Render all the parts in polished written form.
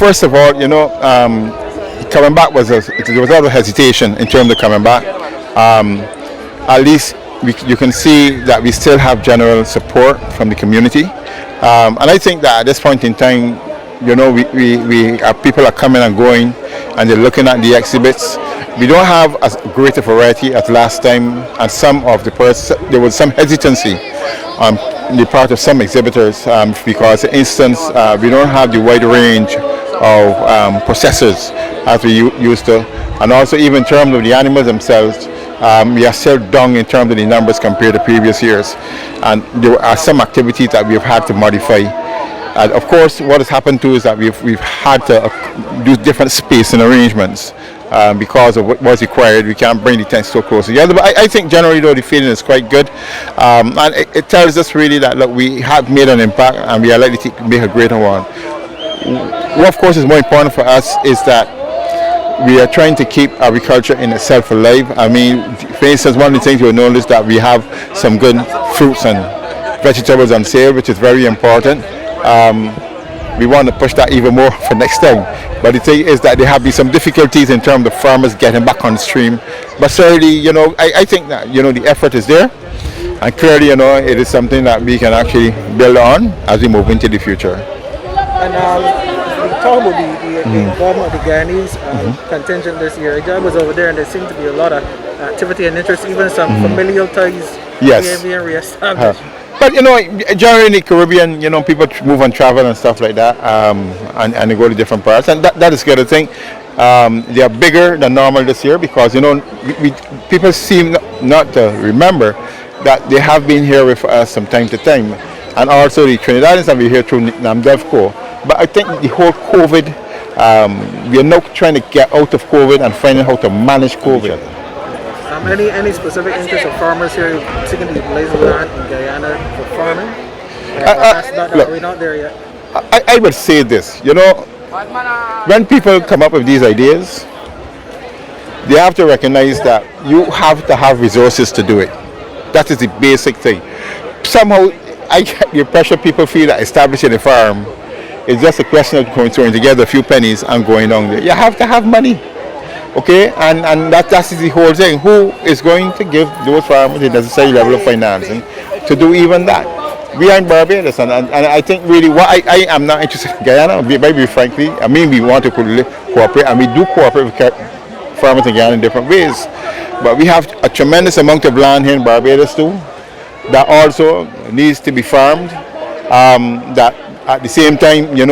first of all, coming back there was a lot of hesitation in terms of coming back. At least you can see that we still have general support from the community, and I think that at this point in time, people are coming and going, and they're looking at the exhibits. We don't have as great a variety as last time, and there was some hesitancy on the part of some exhibitors because, for instance, we don't have the wide range of processors as we used to, and also even in terms of the animals themselves, we are still down in terms of the numbers compared to previous years, and there are some activities that we've had to modify. And of course, what has happened too is that we've had to do different spacing arrangements because of what was required. We can't bring the tents so close together. But I think generally though the feeling is quite good, and it tells us really that look, we have made an impact and we are likely to make a greater one. What of course is more important for us is that we are trying to keep agriculture in itself alive. I mean, for instance, one of the things you'll notice that we have some good fruits and vegetables on sale, which is very important. We want to push that even more for next time. But the thing is that there have been some difficulties in terms of farmers getting back on stream. But certainly, I think that, the effort is there. And clearly, it is something that we can actually build on as we move into the future. And we talk about the involvement of the Guyanese contingent this year. I was over there and there seemed to be a lot of activity and interest, even some familial ties being reestablished. But generally in the Caribbean, people move and travel and stuff like that, and they go to different parts, and that is good. I think they are bigger than normal this year because people seem not to remember that they have been here with us from time to time, and also the Trinidadians have been here through NAMDEVCO. But I think the whole COVID, we are now trying to get out of COVID and finding how to manage COVID. Any specific interest of farmers here seeking to utilize land in Guyana for farming? We're not there yet. I would say this, when people come up with these ideas, they have to recognize that you have to have resources to do it. That is the basic thing. Somehow, I get the impression people feel that establishing a farm is just a question of throwing together a few pennies and going down there. You have to have money. Okay, and that's the whole thing. Who is going to give those farmers the necessary level of financing to do even that? We are in Barbados, and I think really what I am not interested in Guyana, maybe frankly, we want to cooperate, and we do cooperate with farmers in Guyana in different ways. But we have a tremendous amount of land here in Barbados too, that also needs to be farmed, that at the same time, we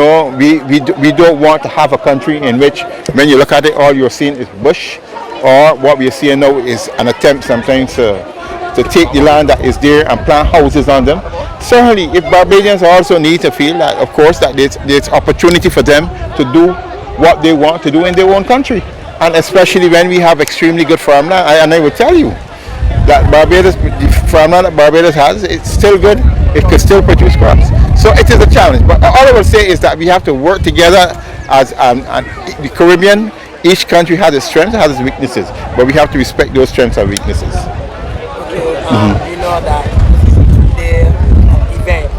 don't want to have a country in which, when you look at it, all you're seeing is bush, or what we are seeing now is an attempt sometimes to take the land that is there and plant houses on them. Certainly, if Barbadians also need to feel that, of course, that there's opportunity for them to do what they want to do in their own country, and especially when we have extremely good farmland. And I will tell you that the farmland that Barbados has, it's still good. It could still produce crops. So it is a challenge. But all I will say is that we have to work together as the Caribbean. Each country has its strengths, has its weaknesses, but we have to respect those strengths and weaknesses. Okay, you know that the event,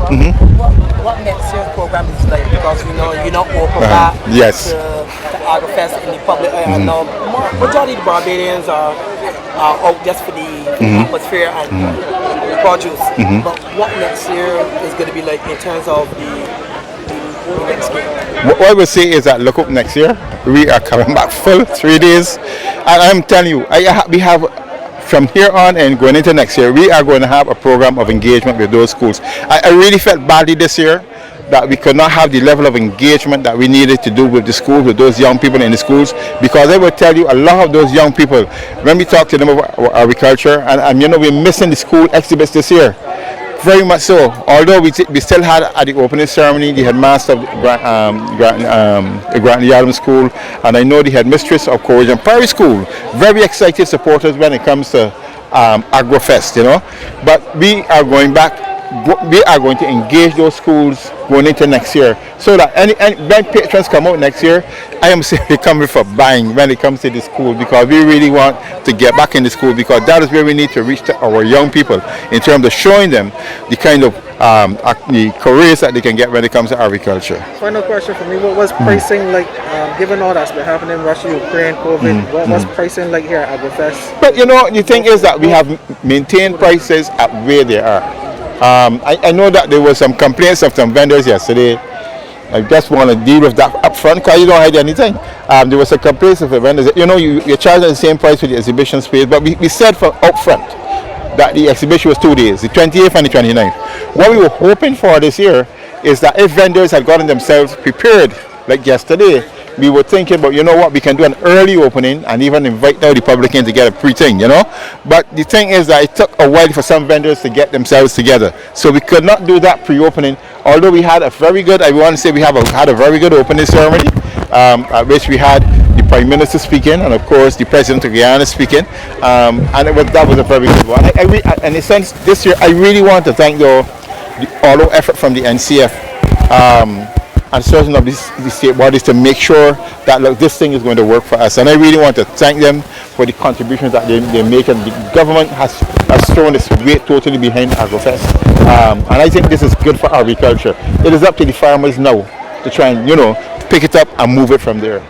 what next year's program is like, because you're not open back to Agrofest in the public. Now, majority of the Barbadians are out just for the atmosphere and produce. But what next year is going to be like in terms of the next year? What I would say is that look up next year. We are coming back full 3 days, and I'm telling you, we have from here on and going into next year, we are going to have a program of engagement with those schools. I really felt badly this year that we could not have the level of engagement that we needed to do with the schools, with those young people in the schools, because I will tell you, a lot of those young people, when we talk to them about agriculture, and we're missing the school exhibits this year, very much so. Although we still had at the opening ceremony the headmaster of the Grant Yardom School, and I know the headmistress of Corrigan Prairie School, very excited supporters when it comes to Agrofest, But we are going back we are going to engage those schools going into next year, so that any when patrons come out next year, I am saying they come for buying when it comes to the school, because we really want to get back in the school, because that is where we need to reach to our young people in terms of showing them the kind of the careers that they can get when it comes to agriculture. Final question for me: what was pricing like, given all that's been happening in Russia, Ukraine, COVID? What was pricing like here at Agrofest? But the thing is that we have maintained prices at where they are. I know that there were some complaints of some vendors yesterday. I just want to deal with that up front, because you don't hide anything. There was a complaint of the vendors that, you're charging the same price for the exhibition space, but we said from up front that the exhibition was 2 days, the 28th and the 29th. What we were hoping for this year is that if vendors had gotten themselves prepared, like yesterday, we were thinking, but we can do an early opening and even invite now the public in to get a pre-thing, But the thing is that it took a while for some vendors to get themselves together. So we could not do that pre-opening, although we had a very good, I want to say we had a very good opening ceremony, at which we had the Prime Minister speaking, and of course the President of Guyana speaking, and that was a very good one. In a sense, this year, I really want to thank the all-out effort from the NCF, and certain of these state bodies to make sure that this thing is going to work for us. And I really want to thank them for the contributions that they make, and the government has thrown its weight totally behind Agrofest. And I think this is good for agriculture. It is up to the farmers now to try and, pick it up and move it from there.